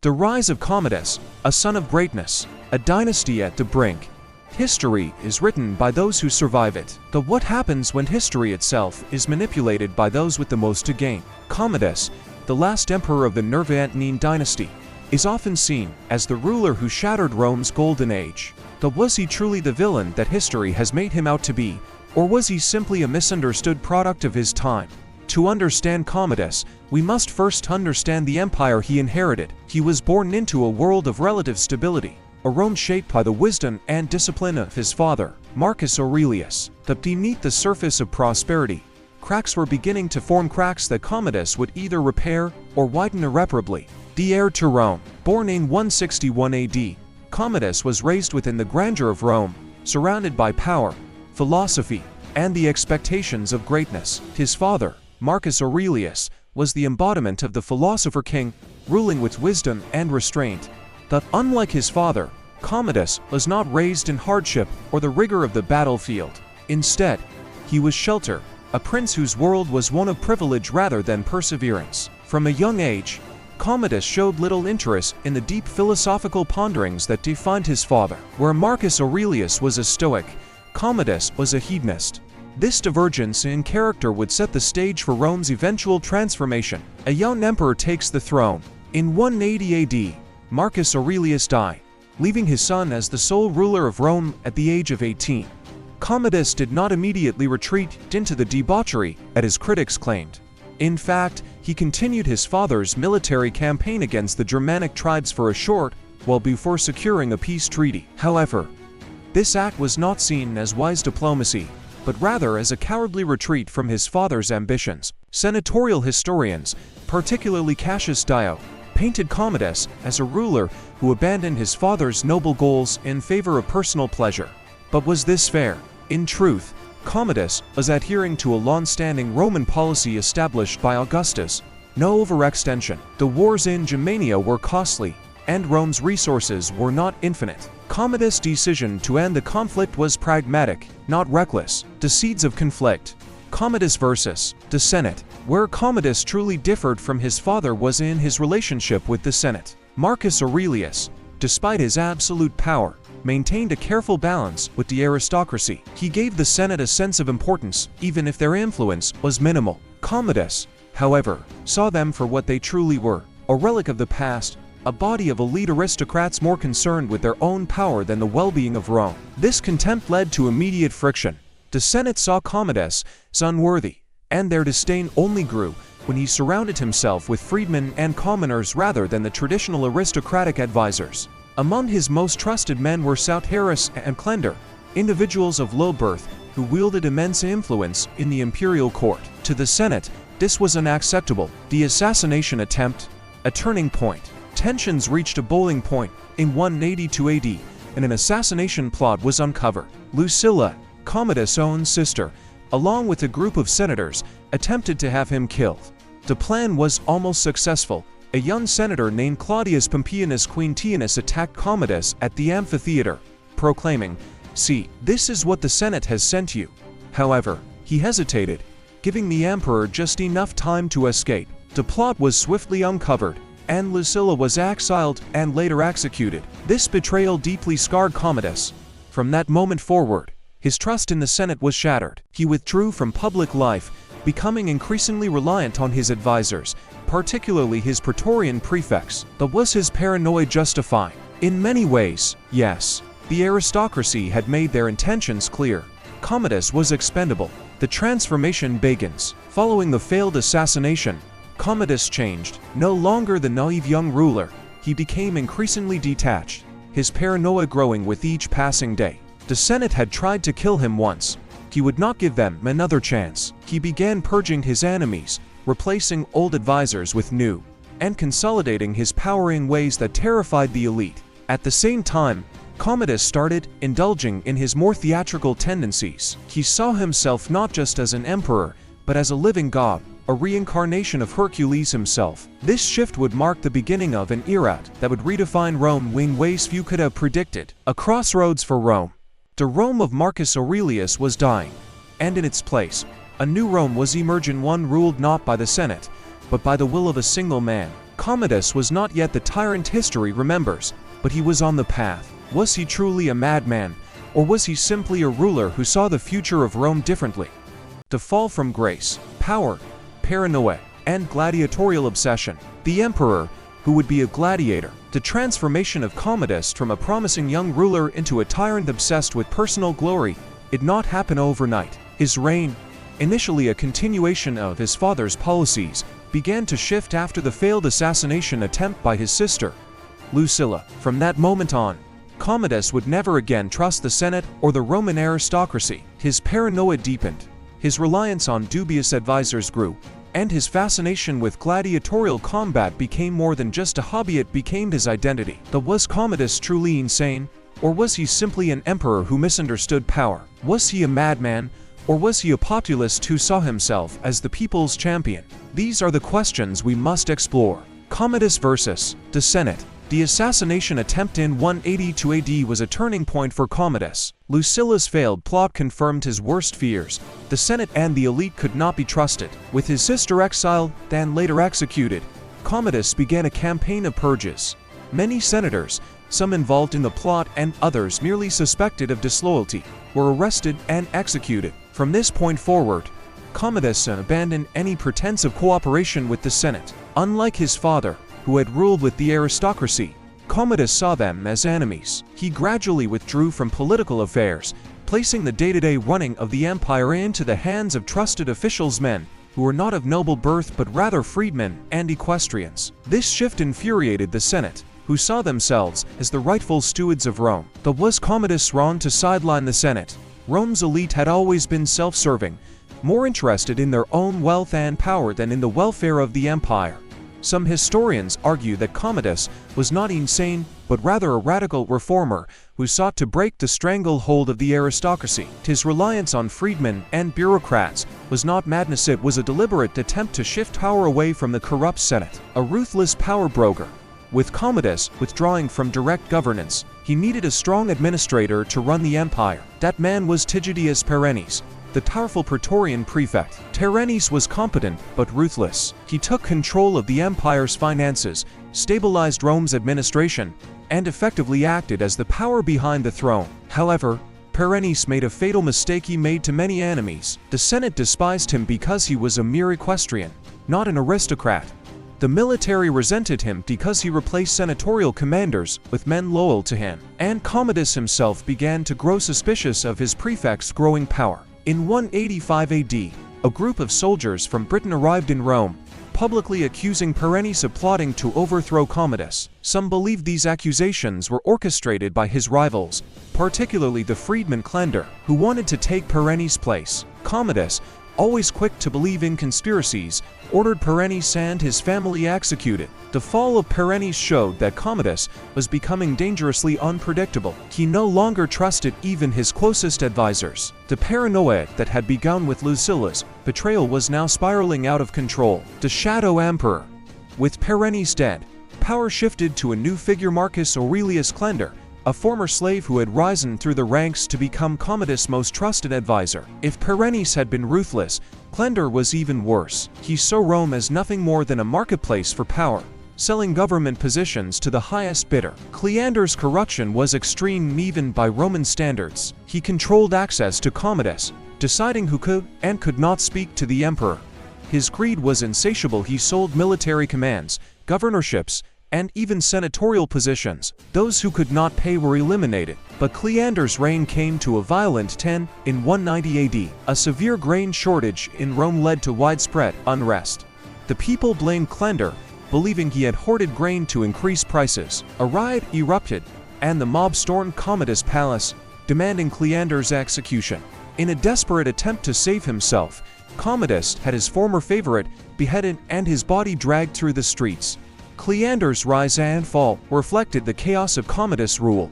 The rise of Commodus, a son of greatness, a dynasty at the brink. History is written by those who survive it. But what happens when history itself is manipulated by those with the most to gain? Commodus, the last emperor of the Nerva-Antonine dynasty, is often seen as the ruler who shattered Rome's golden age. But was he truly the villain that history has made him out to be, or was he simply a misunderstood product of his time? To understand Commodus, we must first understand the empire he inherited. He was born into a world of relative stability, a Rome shaped by the wisdom and discipline of his father, Marcus Aurelius. But beneath the surface of prosperity, cracks were beginning to form, cracks that Commodus would either repair or widen irreparably. The heir to Rome. Born in 161 AD, Commodus was raised within the grandeur of Rome, surrounded by power, philosophy, and the expectations of greatness. His father, Marcus Aurelius, was the embodiment of the philosopher king, ruling with wisdom and restraint. But unlike his father, Commodus was not raised in hardship or the rigor of the battlefield. Instead, he was sheltered, a prince whose world was one of privilege rather than perseverance. From a young age, Commodus showed little interest in the deep philosophical ponderings that defined his father. Where Marcus Aurelius was a Stoic, Commodus was a hedonist. This divergence in character would set the stage for Rome's eventual transformation. A young emperor takes the throne. In 180 AD, Marcus Aurelius died, leaving his son as the sole ruler of Rome at the age of 18. Commodus did not immediately retreat into the debauchery, as his critics claimed. In fact, he continued his father's military campaign against the Germanic tribes for a short while before securing a peace treaty. However, this act was not seen as wise diplomacy, but rather as a cowardly retreat from his father's ambitions. Senatorial historians, particularly Cassius Dio, painted Commodus as a ruler who abandoned his father's noble goals in favor of personal pleasure. But was this fair? In truth, Commodus was adhering to a long-standing Roman policy established by Augustus: no overextension. The wars in Germania were costly, and Rome's resources were not infinite. Commodus' decision to end the conflict was pragmatic, not reckless. The seeds of conflict. Commodus versus the Senate. Where Commodus truly differed from his father was in his relationship with the Senate. Marcus Aurelius, despite his absolute power, maintained a careful balance with the aristocracy. He gave the Senate a sense of importance, even if their influence was minimal. Commodus, however, saw them for what they truly were: a relic of the past, a body of elite aristocrats more concerned with their own power than the well-being of Rome. This contempt led to immediate friction. The Senate saw Commodus as unworthy, and their disdain only grew when he surrounded himself with freedmen and commoners rather than the traditional aristocratic advisors. Among his most trusted men were Sautherus and Clender, individuals of low birth who wielded immense influence in the imperial court. To the Senate, this was unacceptable. The assassination attempt, a turning point. Tensions reached a boiling point in 182 AD, and an assassination plot was uncovered. Lucilla, Commodus' own sister, along with a group of senators, attempted to have him killed. The plan was almost successful. A young senator named Claudius Pompeianus Quintianus attacked Commodus at the amphitheater, proclaiming, "See, this is what the Senate has sent you." However, he hesitated, giving the emperor just enough time to escape. The plot was swiftly uncovered, and Lucilla was exiled and later executed. This betrayal deeply scarred Commodus. From that moment forward, his trust in the Senate was shattered. He withdrew from public life, becoming increasingly reliant on his advisors, particularly his Praetorian prefects. But was his paranoia justified? In many ways, yes. The aristocracy had made their intentions clear. Commodus was expendable. The transformation begins. Following the failed assassination, Commodus changed. No longer the naive young ruler, he became increasingly detached, his paranoia growing with each passing day. The Senate had tried to kill him once. He would not give them another chance. He began purging his enemies, replacing old advisors with new, and consolidating his power in ways that terrified the elite. At the same time, Commodus started indulging in his more theatrical tendencies. He saw himself not just as an emperor, but as a living god, a reincarnation of Hercules himself. This shift would mark the beginning of an era that would redefine Rome in ways few could have predicted. A crossroads for Rome. The Rome of Marcus Aurelius was dying, and in its place, a new Rome was emerging, one ruled not by the Senate, but by the will of a single man, Commodus was not yet the tyrant history remembers, but he was on the path. Was he truly a madman, or was he simply a ruler who saw the future of Rome differently? To fall from grace, power, paranoia, and gladiatorial obsession. The emperor, who would be a gladiator. The transformation of Commodus from a promising young ruler into a tyrant obsessed with personal glory did not happen overnight. His reign, initially a continuation of his father's policies, began to shift after the failed assassination attempt by his sister, Lucilla. From that moment on, Commodus would never again trust the Senate or the Roman aristocracy. His paranoia deepened, his reliance on dubious advisors grew, and his fascination with gladiatorial combat became more than just a hobby. It became his identity. But was Commodus truly insane, or was he simply an emperor who misunderstood power? Was he a madman, or was he a populist who saw himself as the people's champion? These are the questions we must explore. Commodus versus the Senate. The assassination attempt in 182 AD was a turning point for Commodus. Lucilla's failed plot confirmed his worst fears. The Senate and the elite could not be trusted. With his sister exiled, then later executed, Commodus began a campaign of purges. Many senators, some involved in the plot and others merely suspected of disloyalty, were arrested and executed. From this point forward, Commodus abandoned any pretense of cooperation with the Senate. Unlike his father, who had ruled with the aristocracy, Commodus saw them as enemies. He gradually withdrew from political affairs, placing the day-to-day running of the empire into the hands of trusted officials, men who were not of noble birth but rather freedmen and equestrians. This shift infuriated the Senate, who saw themselves as the rightful stewards of Rome. But was Commodus wrong to sideline the Senate? Rome's elite had always been self-serving, more interested in their own wealth and power than in the welfare of the empire. Some historians argue that Commodus was not insane, but rather a radical reformer who sought to break the stranglehold of the aristocracy. His reliance on freedmen and bureaucrats was not madness, it was a deliberate attempt to shift power away from the corrupt Senate. A ruthless power broker. With Commodus withdrawing from direct governance, he needed a strong administrator to run the empire. That man was Tigidius Perennis, the powerful Praetorian prefect. Perennis was competent but ruthless. He took control of the empire's finances, stabilized Rome's administration, and effectively acted as the power behind the throne. However, Perennis made a fatal mistake. He made to many enemies. The Senate despised him because he was a mere equestrian, not an aristocrat. The military resented him because he replaced senatorial commanders with men loyal to him. And Commodus himself began to grow suspicious of his prefect's growing power. In 185 AD, a group of soldiers from Britain arrived in Rome, publicly accusing Perennis of plotting to overthrow Commodus. Some believed these accusations were orchestrated by his rivals, particularly the freedman Clender, who wanted to take Perennis' place. Commodus, always quick to believe in conspiracies, ordered Perennis and his family executed. The fall of Perennis showed that Commodus was becoming dangerously unpredictable. He no longer trusted even his closest advisors. The paranoia that had begun with Lucilla's betrayal was now spiraling out of control. The Shadow Emperor. With Perennis dead, power shifted to a new figure, Marcus Aurelius Clender, a former slave who had risen through the ranks to become Commodus' most trusted advisor. If Perennis had been ruthless, Clender was even worse. He saw Rome as nothing more than a marketplace for power, selling government positions to the highest bidder. Cleander's corruption was extreme even by Roman standards. He controlled access to Commodus, deciding who could and could not speak to the emperor. His greed was insatiable. He sold military commands, governorships, and even senatorial positions. Those who could not pay were eliminated. But Cleander's reign came to a violent end in 190 AD. A severe grain shortage in Rome led to widespread unrest. The people blamed Clender, believing he had hoarded grain to increase prices. A riot erupted, and the mob stormed Commodus' palace, demanding Cleander's execution. In a desperate attempt to save himself, Commodus had his former favorite beheaded and his body dragged through the streets. Cleander's rise and fall reflected the chaos of Commodus' rule.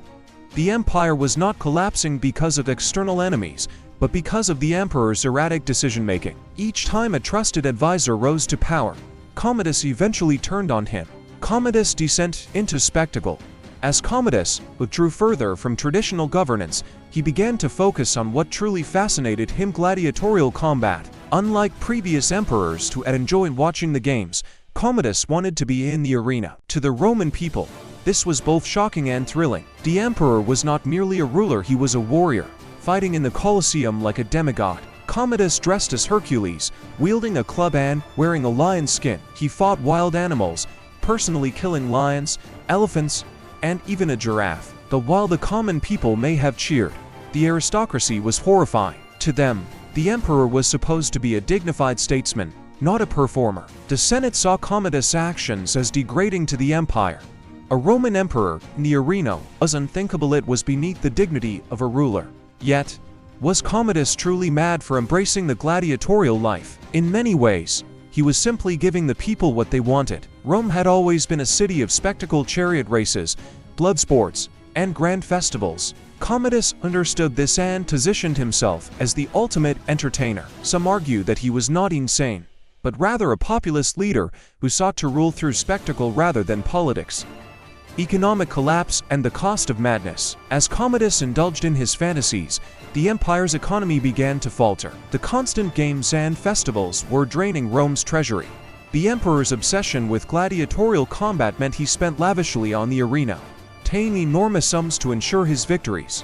The empire was not collapsing because of external enemies, but because of the emperor's erratic decision-making. Each time a trusted advisor rose to power, Commodus eventually turned on him. Commodus' descent into spectacle. As Commodus withdrew further from traditional governance, he began to focus on what truly fascinated him: gladiatorial combat. Unlike previous emperors who had enjoyed watching the games, Commodus wanted to be in the arena. To the Roman people, this was both shocking and thrilling. The emperor was not merely a ruler, he was a warrior, fighting in the Colosseum like a demigod. Commodus dressed as Hercules, wielding a club and wearing a lion's skin. He fought wild animals, personally killing lions, elephants, and even a giraffe. But while the common people may have cheered, the aristocracy was horrifying. To them, the emperor was supposed to be a dignified statesman, not a performer. The Senate saw Commodus' actions as degrading to the empire. A Roman emperor in the arena was unthinkable. It was beneath the dignity of a ruler. Yet, was Commodus truly mad for embracing the gladiatorial life? In many ways, he was simply giving the people what they wanted. Rome had always been a city of spectacle, chariot races, blood sports, and grand festivals. Commodus understood this and positioned himself as the ultimate entertainer. Some argue that he was not insane, but rather a populist leader who sought to rule through spectacle rather than politics. Economic collapse and the cost of madness. As Commodus indulged in his fantasies, the empire's economy began to falter. The constant games and festivals were draining Rome's treasury. The emperor's obsession with gladiatorial combat meant he spent lavishly on the arena, paying enormous sums to ensure his victories.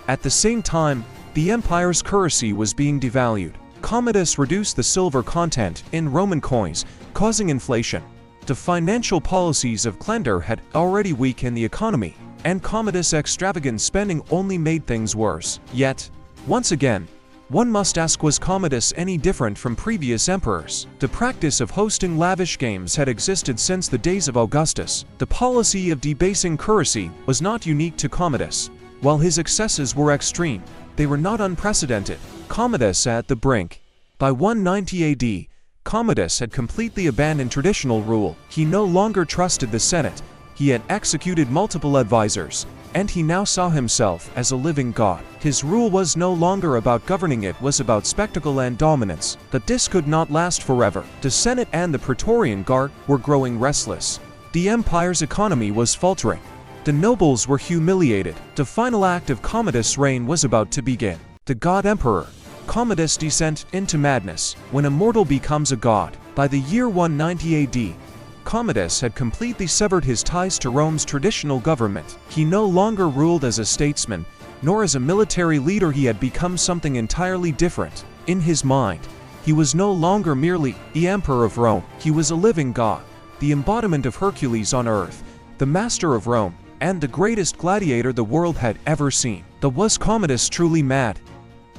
At the same time, the empire's currency was being devalued. Commodus reduced the silver content in Roman coins, causing inflation. The financial policies of Clender had already weakened the economy, and Commodus' extravagant spending only made things worse. Yet, once again, one must ask, was Commodus any different from previous emperors? The practice of hosting lavish games had existed since the days of Augustus. The policy of debasing currency was not unique to Commodus. While his excesses were extreme, they were not unprecedented. Commodus at the brink. By 190 AD, Commodus had completely abandoned traditional rule. He no longer trusted the Senate. He had executed multiple advisors, and he now saw himself as a living god. His rule was no longer about governing, it was about spectacle and dominance. But this could not last forever. The Senate and the Praetorian Guard were growing restless. The empire's economy was faltering. The nobles were humiliated. The final act of Commodus' reign was about to begin. The god emperor. Commodus' descent into madness. When a mortal becomes a god. By the year 190 AD, Commodus had completely severed his ties to Rome's traditional government. He no longer ruled as a statesman, nor as a military leader. He had become something entirely different. In his mind, he was no longer merely the emperor of Rome. He was a living god, the embodiment of Hercules on earth, the master of Rome, and the greatest gladiator the world had ever seen. But was Commodus truly mad?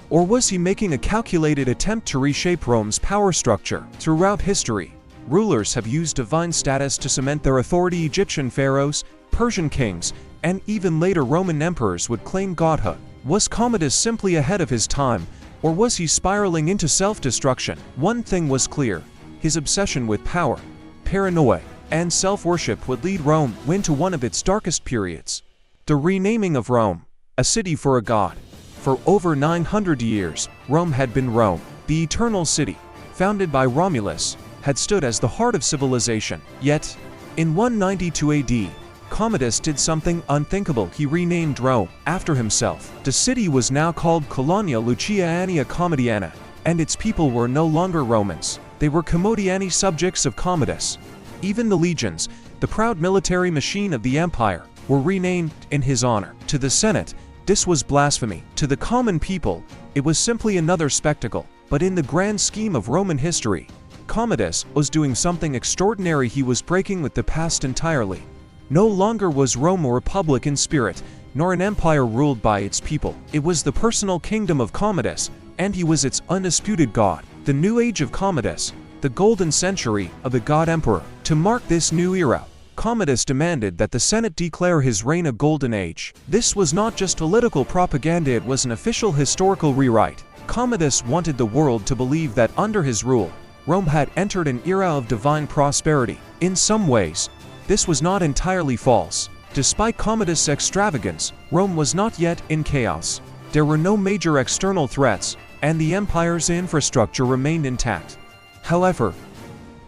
Or was he making a calculated attempt to reshape Rome's power structure? Throughout history, rulers have used divine status to cement their authority. Egyptian pharaohs, Persian kings, and even later Roman emperors would claim godhood. Was Commodus simply ahead of his time, or was he spiraling into self-destruction? One thing was clear: his obsession with power, paranoia, and self-worship would lead Rome into one of its darkest periods. The renaming of Rome, a city for a god. For over 900 years, Rome had been Rome. The eternal city, founded by Romulus, had stood as the heart of civilization. Yet, in 192 AD, Commodus did something unthinkable. He renamed Rome after himself. The city was now called Colonia Luciania Commodiana, and its people were no longer Romans. They were Commodiani, subjects of Commodus. Even the legions, the proud military machine of the empire, were renamed in his honor. To the Senate, this was blasphemy. To the common people, it was simply another spectacle. But in the grand scheme of Roman history, Commodus was doing something extraordinary. He was breaking with the past entirely. No longer was Rome a republic in spirit, nor an empire ruled by its people. It was the personal kingdom of Commodus, and he was its undisputed god. The new age of Commodus, the golden century of the god emperor. To mark this new era, Commodus demanded that the Senate declare his reign a golden age. This was not just political propaganda, it was an official historical rewrite. Commodus wanted the world to believe that under his rule, Rome had entered an era of divine prosperity. In some ways, this was not entirely false. Despite Commodus' extravagance, Rome was not yet in chaos. There were no major external threats, and the empire's infrastructure remained intact. However,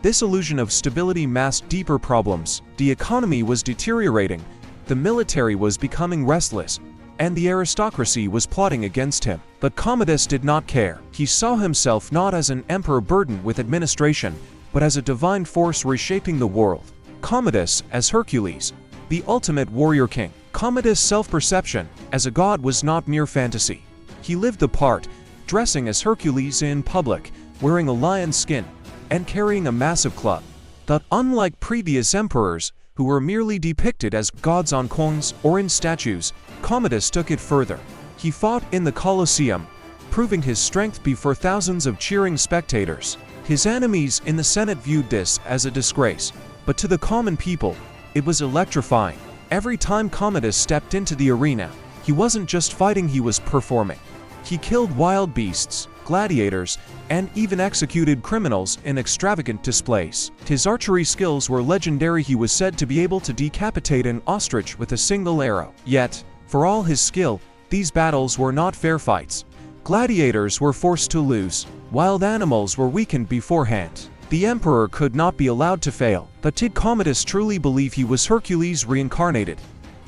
this illusion of stability masked deeper problems. The economy was deteriorating, the military was becoming restless, and the aristocracy was plotting against him. But Commodus did not care. He saw himself not as an emperor burdened with administration, but as a divine force reshaping the world. Commodus as Hercules, the ultimate warrior king. Commodus' self-perception as a god was not mere fantasy. He lived the part, dressing as Hercules in public, wearing a lion's skin, and carrying a massive club. But unlike previous emperors, who were merely depicted as gods on coins or in statues, Commodus took it further. He fought in the Colosseum, proving his strength before thousands of cheering spectators. His enemies in the Senate viewed this as a disgrace, but to the common people, it was electrifying. Every time Commodus stepped into the arena, he wasn't just fighting, he was performing. He killed wild beasts, gladiators, and even executed criminals in extravagant displays. His archery skills were legendary. He was said to be able to decapitate an ostrich with a single arrow. Yet, for all his skill, these battles were not fair fights. Gladiators were forced to lose. Wild animals were weakened beforehand. The emperor could not be allowed to fail. But did Commodus truly believe he was Hercules reincarnated?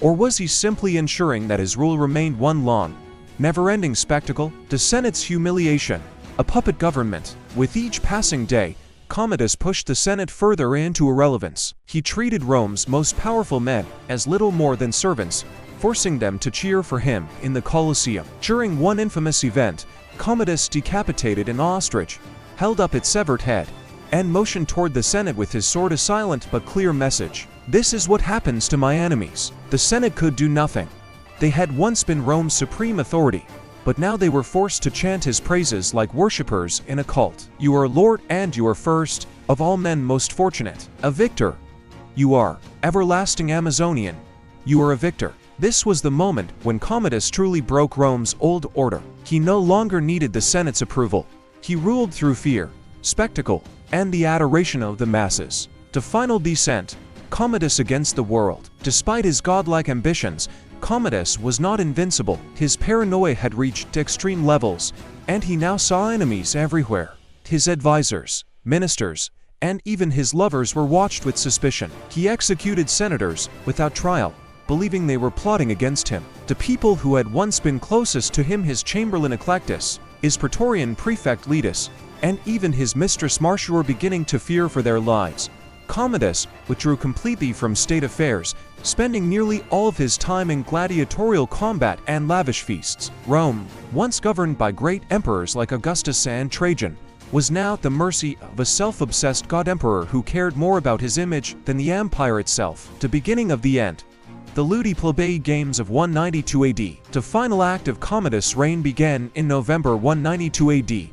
Or was he simply ensuring that his rule remained one long, never-ending spectacle? The Senate's humiliation, a puppet government. With each passing day, Commodus pushed the Senate further into irrelevance. He treated Rome's most powerful men as little more than servants, forcing them to cheer for him in the Colosseum. During one infamous event, Commodus decapitated an ostrich, held up its severed head, and motioned toward the Senate with his sword, a silent but clear message. This is what happens to my enemies. The Senate could do nothing. They had once been Rome's supreme authority, but now they were forced to chant his praises like worshippers in a cult. You are Lord, and you are first of all men, most fortunate, a victor. You are everlasting Amazonian. You are a victor. This was the moment when Commodus truly broke Rome's old order. He no longer needed the Senate's approval. He ruled through fear, spectacle, and the adoration of the masses. The final descent, Commodus against the world. Despite his godlike ambitions, Commodus was not invincible. His paranoia had reached extreme levels, and he now saw enemies everywhere. His advisors, ministers, and even his lovers were watched with suspicion. He executed senators without trial, believing they were plotting against him. The people who had once been closest to him, his chamberlain Eclectus, his praetorian prefect Letus, and even his mistress Marcia, were beginning to fear for their lives. Commodus withdrew completely from state affairs, spending nearly all of his time in gladiatorial combat and lavish feasts. Rome, once governed by great emperors like Augustus and Trajan, was now at the mercy of a self-obsessed god-emperor who cared more about his image than the empire itself. The beginning of the end. The Ludi Plebei Games of 192 AD. The final act of Commodus' reign began in November 192 AD.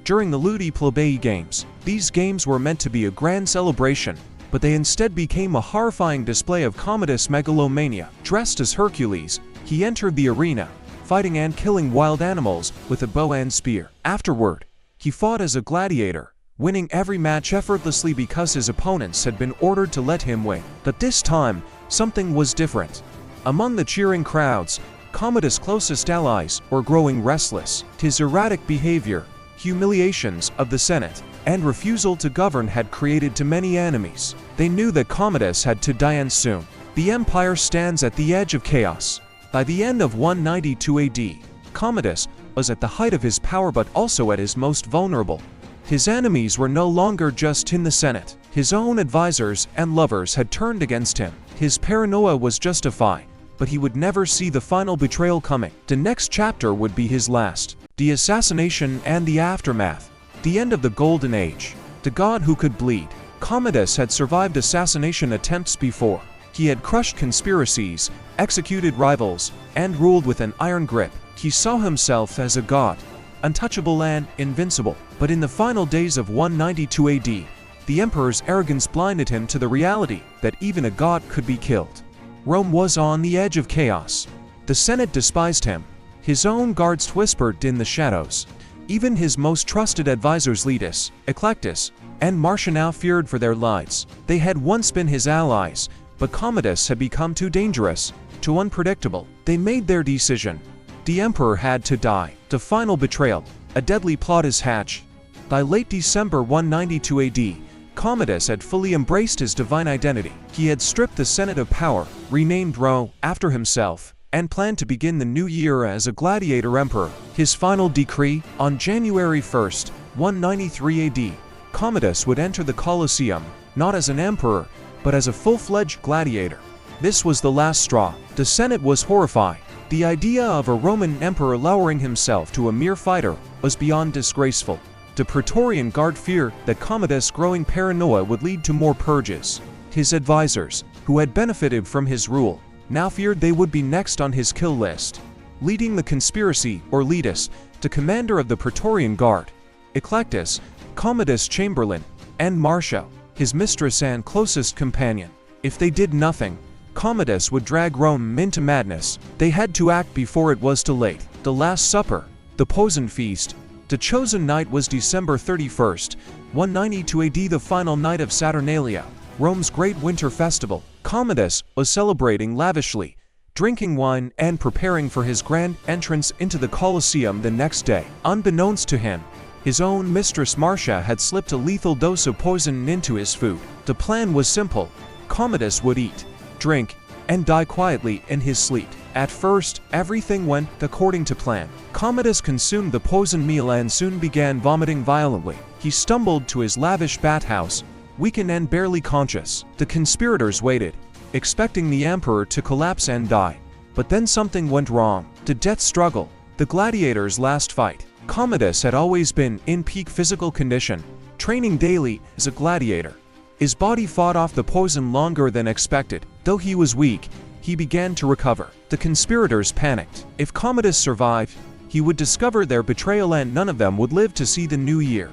During the Ludi Plebei Games, these games were meant to be a grand celebration, but they instead became a horrifying display of Commodus' megalomania. Dressed as Hercules, he entered the arena, fighting and killing wild animals with a bow and spear. Afterward, he fought as a gladiator, winning every match effortlessly because his opponents had been ordered to let him win. But this time, something was different. Among the cheering crowds, Commodus' closest allies were growing restless. His erratic behavior, humiliations of the Senate, and refusal to govern had created too many enemies. They knew that Commodus had to die, and soon. The empire stands at the edge of chaos. By the end of 192 AD, Commodus was at the height of his power but also at his most vulnerable. His enemies were no longer just in the Senate. His own advisors and lovers had turned against him. His paranoia was justified, but he would never see the final betrayal coming. The next chapter would be his last. The assassination and the aftermath. The end of the Golden Age. The god who could bleed. Commodus had survived assassination attempts before. He had crushed conspiracies, executed rivals, and ruled with an iron grip. He saw himself as a god, untouchable and invincible. But in the final days of 192 AD, the emperor's arrogance blinded him to the reality that even a god could be killed. Rome was on the edge of chaos. The Senate despised him. His own guards whispered in the shadows. Even his most trusted advisors Letus, Eclectus, and Marcia now feared for their lives. They had once been his allies, but Commodus had become too dangerous, too unpredictable. They made their decision. The emperor had to die. The final betrayal. A deadly plot is hatched. By late December 192 AD, Commodus had fully embraced his divine identity. He had stripped the Senate of power, renamed Rome after himself, and planned to begin the new year as a gladiator emperor. His final decree, on January 1, 193 AD, Commodus would enter the Colosseum, not as an emperor, but as a full-fledged gladiator. This was the last straw. The Senate was horrified. The idea of a Roman emperor lowering himself to a mere fighter was beyond disgraceful. The Praetorian Guard feared that Commodus' growing paranoia would lead to more purges. His advisors, who had benefited from his rule, now feared they would be next on his kill list. Leading the conspiracy, or leadus, the commander of the Praetorian Guard, Eclectus, Commodus' chamberlain, and Marcia, his mistress and closest companion. If they did nothing, Commodus would drag Rome into madness. They had to act before it was too late. The Last Supper, the Poison Feast. The chosen night was December 31st, 192 AD, the final night of Saturnalia, Rome's great winter festival. Commodus was celebrating lavishly, drinking wine and preparing for his grand entrance into the Colosseum the next day. Unbeknownst to him, his own mistress Marcia had slipped a lethal dose of poison into his food. The plan was simple. Commodus would eat, drink, and die quietly in his sleep. At first, everything went according to plan. Commodus consumed the poisoned meal and soon began vomiting violently. He stumbled to his lavish bathhouse, weakened and barely conscious. The conspirators waited, expecting the emperor to collapse and die. But then something went wrong. The death struggle, the gladiators' last fight. Commodus had always been in peak physical condition, training daily as a gladiator. His body fought off the poison longer than expected. Though he was weak, he began to recover. The conspirators panicked. If Commodus survived, he would discover their betrayal and none of them would live to see the new year.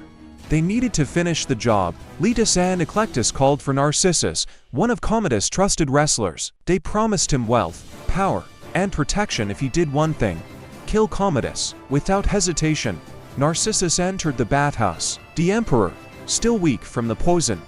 They needed to finish the job. Letus and Eclectus called for Narcissus, one of Commodus' trusted wrestlers. They promised him wealth, power, and protection if he did one thing: kill Commodus. Without hesitation, Narcissus entered the bathhouse. The emperor, still weak from the poison,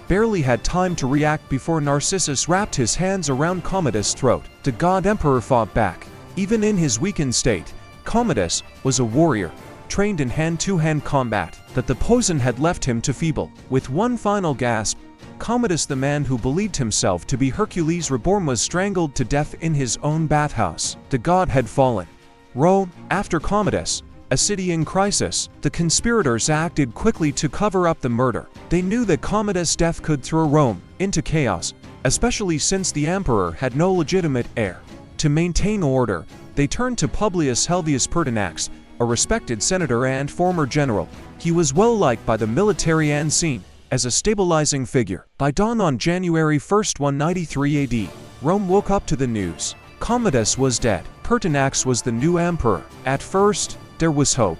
barely had time to react before Narcissus wrapped his hands around Commodus' throat. The god emperor fought back. Even in his weakened state, Commodus was a warrior, trained in hand-to-hand combat, that the poison had left him too feeble. With one final gasp, Commodus, the man who believed himself to be Hercules reborn, was strangled to death in his own bathhouse. The god had fallen. Rome, after Commodus, a city in crisis. The conspirators acted quickly to cover up the murder. They knew that Commodus' death could throw Rome into chaos, especially since the emperor had no legitimate heir. To maintain order, they turned to Publius Helvius Pertinax, a respected senator and former general. He was well liked by the military and seen as a stabilizing figure. By dawn on January 1, 193 AD, Rome woke up to the news. Commodus was dead. Pertinax was the new emperor. At first, there was hope.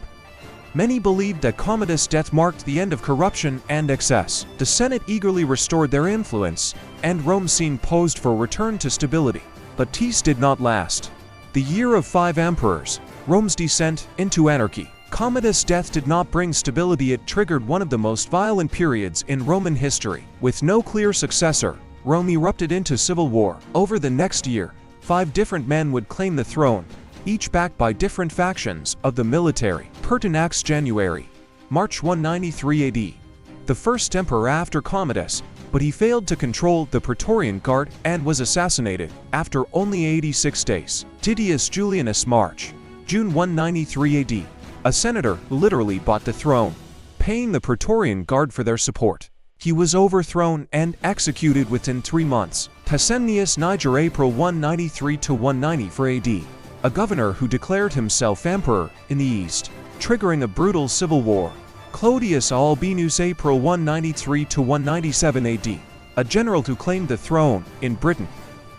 Many believed that Commodus' death marked the end of corruption and excess. The Senate eagerly restored their influence, and Rome seemed poised for a return to stability. But peace did not last. The year of 5 emperors, Rome's descent into anarchy. Commodus' death did not bring stability. It triggered one of the most violent periods in Roman history. With no clear successor, Rome erupted into civil war. Over the next year, 5 different men would claim the throne, each backed by different factions of the military. Pertinax, January, March 193 AD, the first emperor after Commodus, but he failed to control the Praetorian Guard and was assassinated after only 86 days. Titius Julianus, March, June 193 AD, a senator who literally bought the throne, paying the Praetorian Guard for their support. He was overthrown and executed within 3 months. Pescennius Niger, April 193 to 194 AD, a governor who declared himself emperor in the east, triggering a brutal civil war. Clodius Albinus, April 193 to 197 AD, a general who claimed the throne in Britain,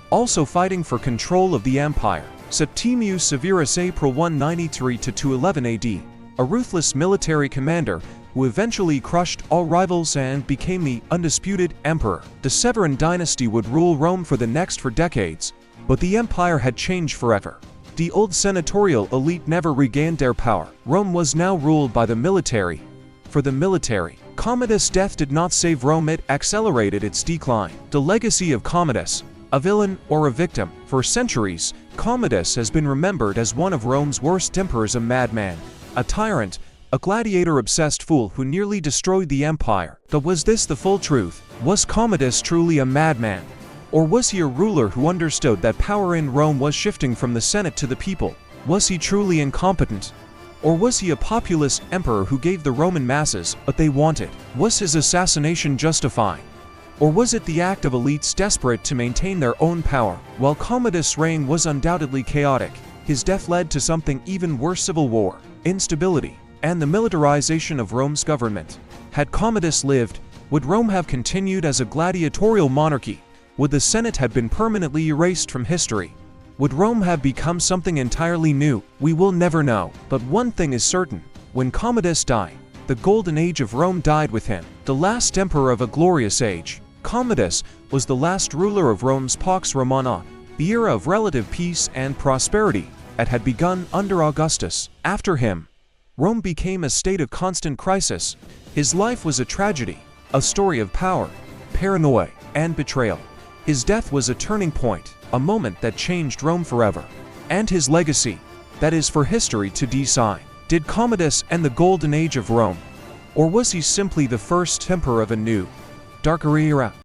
also fighting for control of the empire. Septimius Severus, April 193 to 211 AD, a ruthless military commander who eventually crushed all rivals and became the undisputed emperor. The Severan dynasty would rule Rome for the next 4 decades, but the empire had changed forever. The old senatorial elite never regained their power. Rome was now ruled by the military. For the military, Commodus' death did not save Rome, it accelerated its decline. The legacy of Commodus, a villain or a victim. For centuries, Commodus has been remembered as one of Rome's worst emperors, a madman, a tyrant, a gladiator-obsessed fool who nearly destroyed the empire. But was this the full truth? Was Commodus truly a madman? Or was he a ruler who understood that power in Rome was shifting from the Senate to the people? Was he truly incompetent? Or was he a populist emperor who gave the Roman masses what they wanted? Was his assassination justified? Or was it the act of elites desperate to maintain their own power? While Commodus' reign was undoubtedly chaotic, his death led to something even worse: civil war, instability, and the militarization of Rome's government. Had Commodus lived, would Rome have continued as a gladiatorial monarchy? Would the Senate have been permanently erased from history? Would Rome have become something entirely new? We will never know. But one thing is certain: when Commodus died, the golden age of Rome died with him. The last emperor of a glorious age, Commodus was the last ruler of Rome's Pax Romana, the era of relative peace and prosperity that had begun under Augustus. After him, Rome became a state of constant crisis. His life was a tragedy, a story of power, paranoia, and betrayal. His death was a turning point, a moment that changed Rome forever. And his legacy, that is for history to decide. Did Commodus end the golden age of Rome? Or was he simply the first emperor of a new, darker era?